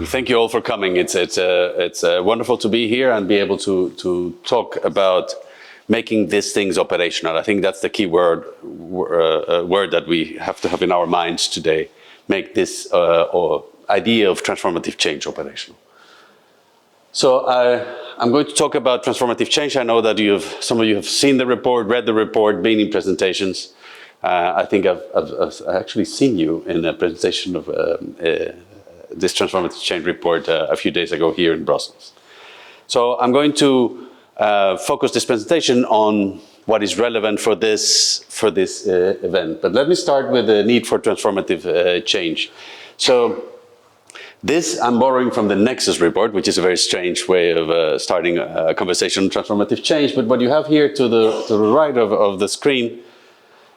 Thank you all for coming. It's wonderful to be here and be able to talk about making these things operational. I think that's the key word that we have to have in our minds today. Make this idea of transformative change operational. So I'm going to talk about transformative change. I know that some of you have seen the report, read the report, been in presentations. I think I've actually seen you in a presentation of this Transformative Change report a few days ago here in Brussels. So I'm going to focus this presentation on what is relevant for this event. But let me start with the need for transformative change. So this I'm borrowing from the Nexus Report, which is a very strange way of starting a conversation on transformative change. But what you have here to the right of the screen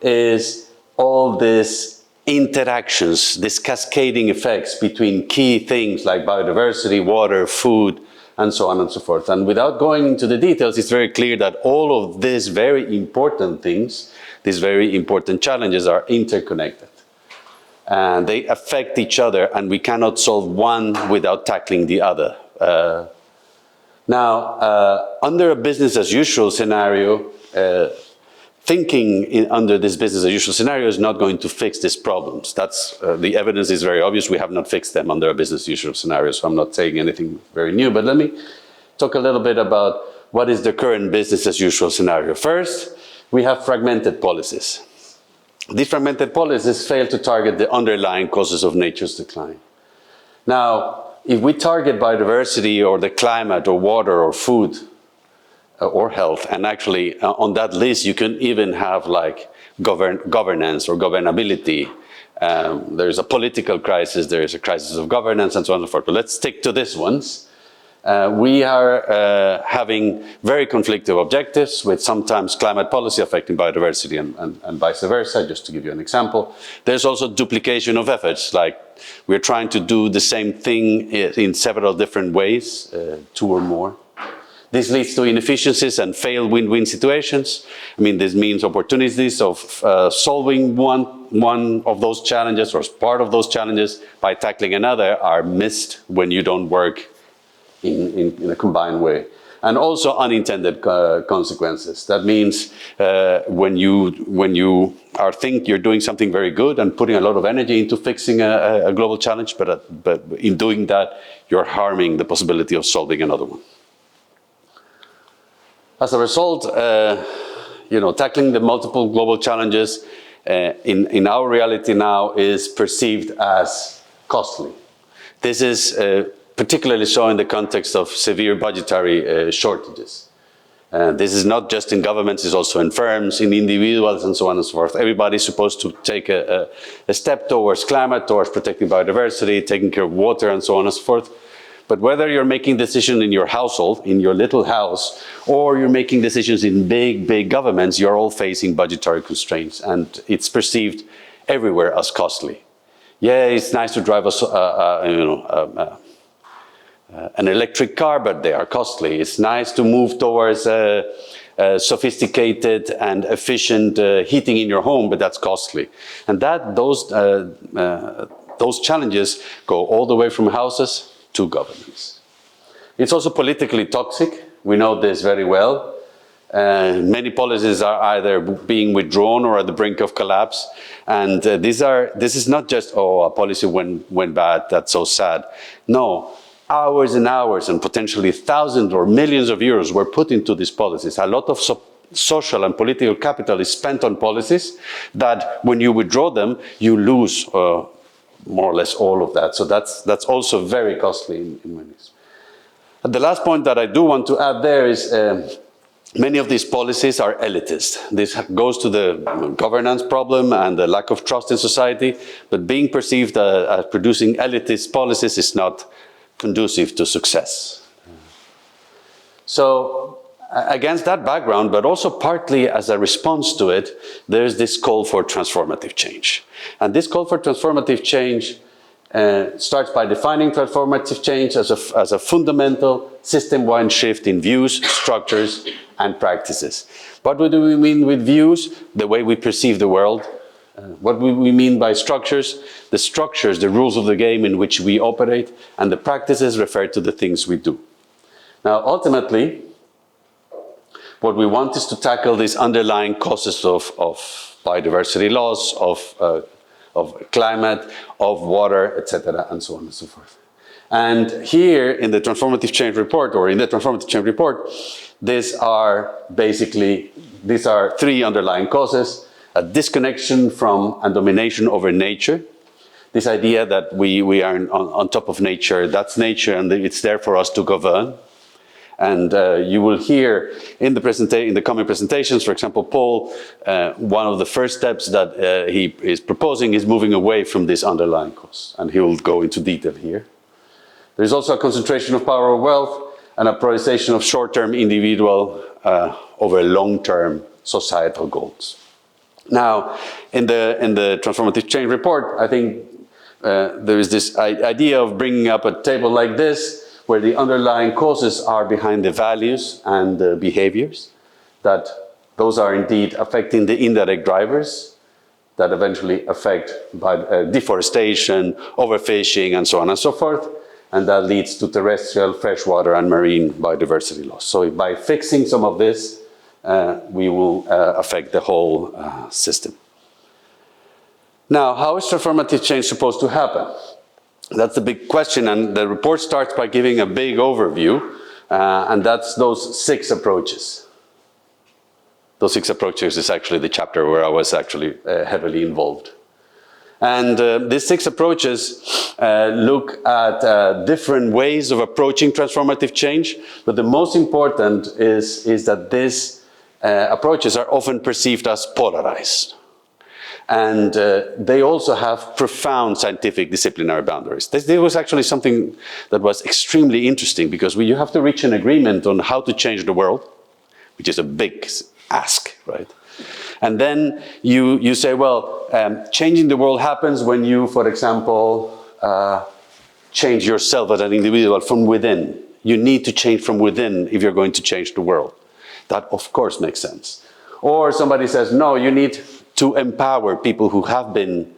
is all these interactions, these cascading effects between key things like biodiversity, water, food, and so on and so forth. And without going into the details, it's very clear that all of these very important things, these very important challenges are interconnected. And they affect each other, and we cannot solve one without tackling the other. Under a business as usual scenario, thinking under this business as usual scenario is not going to fix these problems. That's, the evidence is very obvious. We have not fixed them under a business as usual scenario, so I'm not saying anything very new. But let me talk a little bit about what is the current business as usual scenario. First, we have fragmented policies. These fragmented policies fail to target the underlying causes of nature's decline. Now, if we target biodiversity or the climate or water or food, or health, and actually on that list you can even have like governance or governability. There's a political crisis, there is a crisis of governance, and so on and so forth. But let's stick to these ones. We are having very conflicting objectives with sometimes climate policy affecting biodiversity and vice versa, just to give you an example. There's also duplication of efforts, like we're trying to do the same thing in several different ways, two or more. This leads to inefficiencies and failed win-win situations. I mean, this means opportunities of solving one of those challenges or part of those challenges by tackling another are missed when you don't work in a combined way. And also unintended consequences. That means when you think you're doing something very good and putting a lot of energy into fixing a global challenge, but in doing that, you're harming the possibility of solving another one. As a result, tackling the multiple global challenges in our reality now is perceived as costly. This is particularly so in the context of severe budgetary shortages. This is not just in governments, it's also in firms, in individuals, and so on and so forth. Everybody's supposed to take a step towards climate, towards protecting biodiversity, taking care of water, and so on and so forth. But whether you're making decisions in your household, in your little house, or you're making decisions in big governments, you're all facing budgetary constraints, and it's perceived everywhere as costly. Yeah, it's nice to drive an electric car, but they are costly. It's nice to move towards sophisticated and efficient heating in your home, but that's costly. And those challenges go all the way from houses to governance. It's also politically toxic. We know this very well. Many policies are either being withdrawn or at the brink of collapse. And this is not just, oh, a policy went bad, that's so sad. No, hours and hours and potentially thousands or millions of euros were put into these policies. A lot of social and political capital is spent on policies that when you withdraw them, you lose more or less all of that. So that's also very costly in many ways. The last point that I do want to add there is many of these policies are elitist. This goes to the governance problem and the lack of trust in society, but being perceived as producing elitist policies is not conducive to success. So against that background, but also partly as a response to it, there's this call for transformative change. And this call for transformative change starts by defining transformative change as a fundamental system-wide shift in views, structures, and practices. What do we mean with views? The way we perceive the world, What we mean by structures? The structures, the rules of the game in which we operate, and the practices refer to the things we do. Now, ultimately, what we want is to tackle these underlying causes of biodiversity loss, of climate, of water, etc., and so on and so forth. And here in the Transformative Change Report, or in the Transformative Change Report, these are three underlying causes: a disconnection from and domination over nature. This idea that we are on top of nature, that's nature, and it's there for us to govern. And you will hear in the coming presentations, for example, Paul, one of the first steps that he is proposing is moving away from this underlying cause, and he will go into detail here. There's also a concentration of power or wealth and a prioritization of short-term individual over long-term societal goals. Now, in the Transformative Change Report, I think there is this idea of bringing up a table like this, where the underlying causes are behind the values and the behaviors, that those are indeed affecting the indirect drivers that eventually affect deforestation, overfishing, and so on and so forth, and that leads to terrestrial, freshwater, and marine biodiversity loss. So by fixing some of this, we will affect the whole system. Now, how is transformative change supposed to happen? That's the big question, and the report starts by giving a big overview, and that's those 6 approaches. Those 6 approaches is actually the chapter where I was actually heavily involved. And these 6 approaches look at different ways of approaching transformative change, but the most important is that these approaches are often perceived as polarized. And they also have profound scientific disciplinary boundaries. This was actually something that was extremely interesting, because you have to reach an agreement on how to change the world, which is a big ask, right? And then you say, well, changing the world happens when you, for example, change yourself as an individual from within. You need to change from within if you're going to change the world. That, of course, makes sense. Or somebody says, no, you need to empower people who have been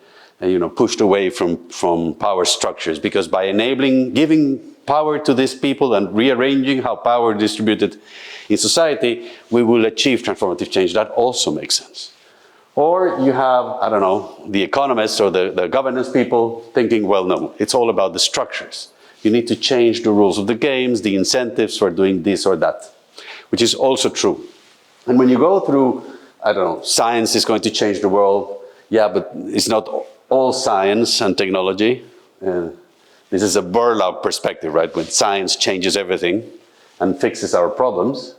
pushed away from power structures, because by giving power to these people and rearranging how power is distributed in society, we will achieve transformative change. That also makes sense. Or you have, I don't know, the economists or the governance people thinking, well, no, it's all about the structures. You need to change the rules of the games, the incentives for doing this or that, which is also true. And when you go through, I don't know, science is going to change the world. Yeah, but it's not all science and technology. This is a burlap perspective, right? When science changes everything and fixes our problems.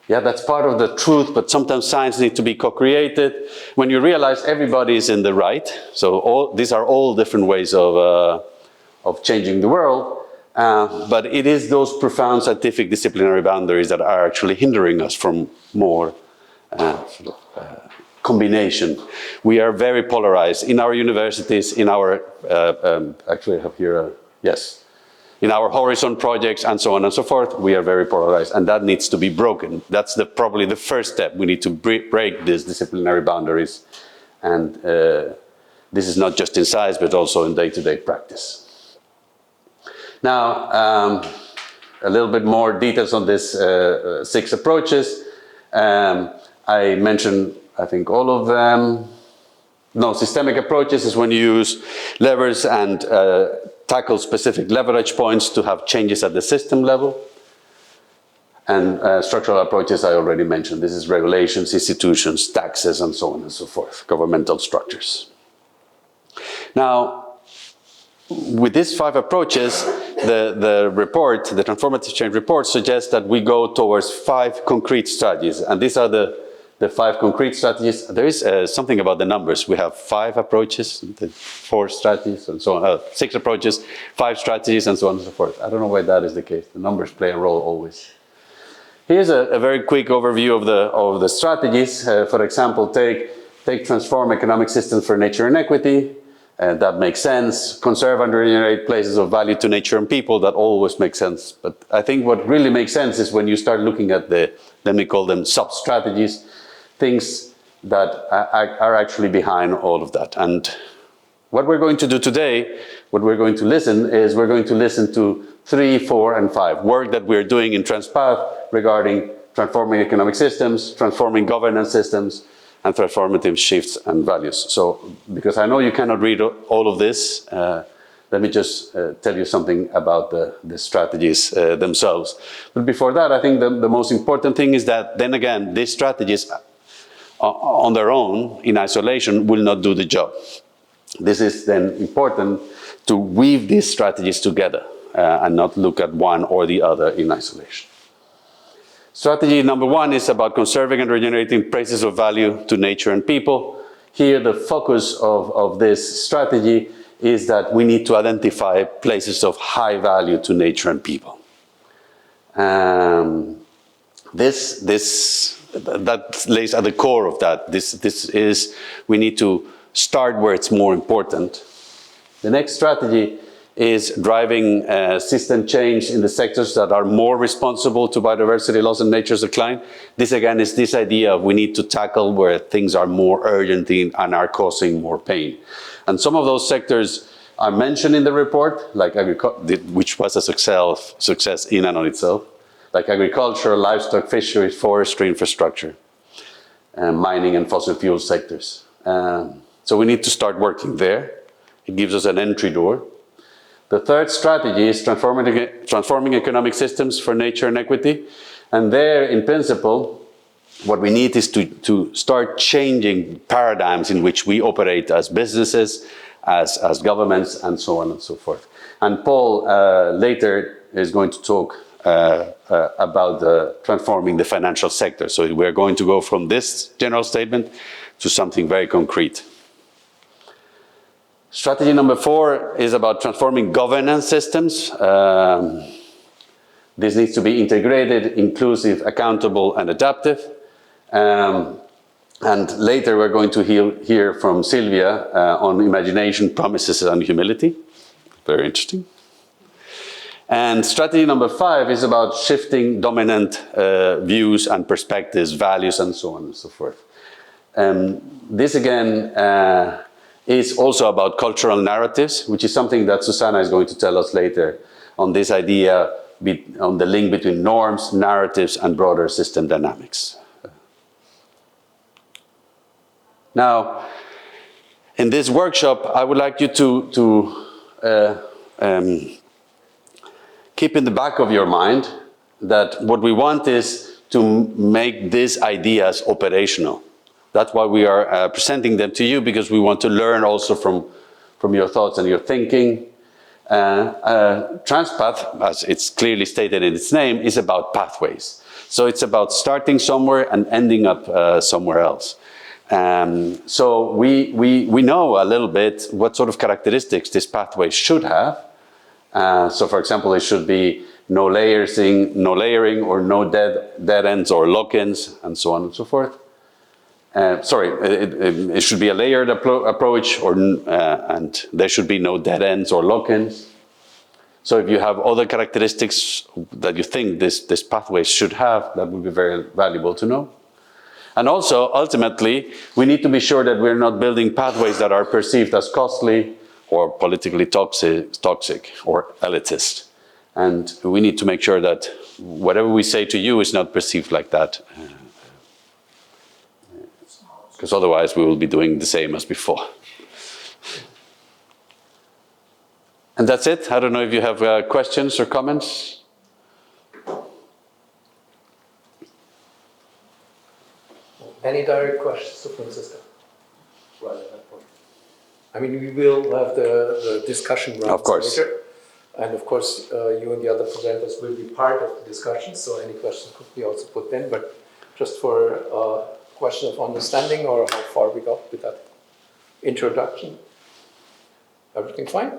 Yeah, that's part of the truth, but sometimes science needs to be co-created. When you realize everybody is in the right, so these are all different ways of changing the world, but it is those profound scientific disciplinary boundaries that are actually hindering us from more combination. We are very polarized in our universities, in our, actually I have here, yes, in our horizon projects and so on and so forth. We are very polarized, and that needs to be broken. That's probably the first step. We need to break these disciplinary boundaries, and this is not just in science, but also in day-to-day practice. Now, a little bit more details on these 6 approaches. I mentioned, I think, all of them. No, systemic approaches is when you use levers and tackle specific leverage points to have changes at the system level. And structural approaches I already mentioned. This is regulations, institutions, taxes, and so on and so forth, governmental structures. Now, with these 5 approaches, the report, the Transformative Change Report, suggests that we go towards 5 concrete strategies. And these are the 5 concrete strategies. There is something about the numbers. We have 5 approaches, 4 strategies, and so on. 6 approaches, 5 strategies, and so on and so forth. I don't know why that is the case. The numbers play a role always. Here's a very quick overview of the strategies. For example, take transform economic systems for nature and equity. That makes sense. Conserve and regenerate places of value to nature and people. That always makes sense. But I think what really makes sense is when you start looking at let me call them sub-strategies, things that are actually behind all of that. And what we're going to do today, what we're going to listen is we're going to listen to 3, 4, and 5, work that we're doing in TRANSPATH regarding transforming economic systems, transforming governance systems, and transformative shifts and values. So, because I know you cannot read all of this, let me just tell you something about the strategies themselves. But before that, I think the most important thing is that, then again, these strategies on their own, in isolation, will not do the job. This is then important to weave these strategies together and not look at one or the other in isolation. Strategy number 1 is about conserving and regenerating places of value to nature and people. Here, the focus of this strategy is that we need to identify places of high value to nature and people. That lays at the core of that. This is, we need to start where it's more important. The next strategy is driving system change in the sectors that are more responsible to biodiversity loss and nature's decline. This again is this idea of we need to tackle where things are more urgent and are causing more pain. And some of those sectors are mentioned in the report, like agriculture, which was a success in and on itself, like agriculture, livestock, fisheries, forestry, infrastructure, mining and fossil fuel sectors. So we need to start working there. It gives us an entry door. The third strategy is transforming economic systems for nature and equity. And there, in principle, what we need is to start changing paradigms in which we operate as businesses, as governments, and so on and so forth. And Paul later is going to talk about transforming the financial sector. So we're going to go from this general statement to something very concrete. Strategy number 4 is about transforming governance systems. This needs to be integrated, inclusive, accountable, and adaptive. And later we're going to hear from Sylvia on imagination, promises, and humility. Very interesting. And strategy number 5 is about shifting dominant views and perspectives, values, and so on and so forth. This again is also about cultural narratives, which is something that Susanna is going to tell us later on this idea, on the link between norms, narratives, and broader system dynamics. Now, in this workshop, I would like you to keep in the back of your mind that what we want is to make these ideas operational. That's why we are presenting them to you, because we want to learn also from your thoughts and your thinking. TRANSPATH, as it's clearly stated in its name, is about pathways. So it's about starting somewhere and ending up somewhere else. So we know a little bit what sort of characteristics this pathway should have. So for example, it should be no layering or no dead ends or lock-ins, and so on and so forth. It should be a layered approach, and there should be no dead ends or lock-ins. So if you have other characteristics that you think this pathway should have, that would be very valuable to know. And also, ultimately, we need to be sure that we're not building pathways that are perceived as costly or politically toxic or elitist. And we need to make sure that whatever we say to you is not perceived like that. Because otherwise we will be doing the same as before. And that's it. I don't know if you have questions or comments. Any direct questions to Francisco? Right at that point. I mean, we will have the discussion rounds later. And of course, you and the other presenters will be part of the discussion, so any questions could be also put in. But just for question of understanding, or how far we got with that introduction. Everything fine?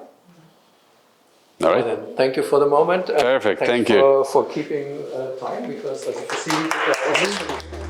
All right. Then thank you for the moment. Perfect. Thank you for keeping time, because as you can see,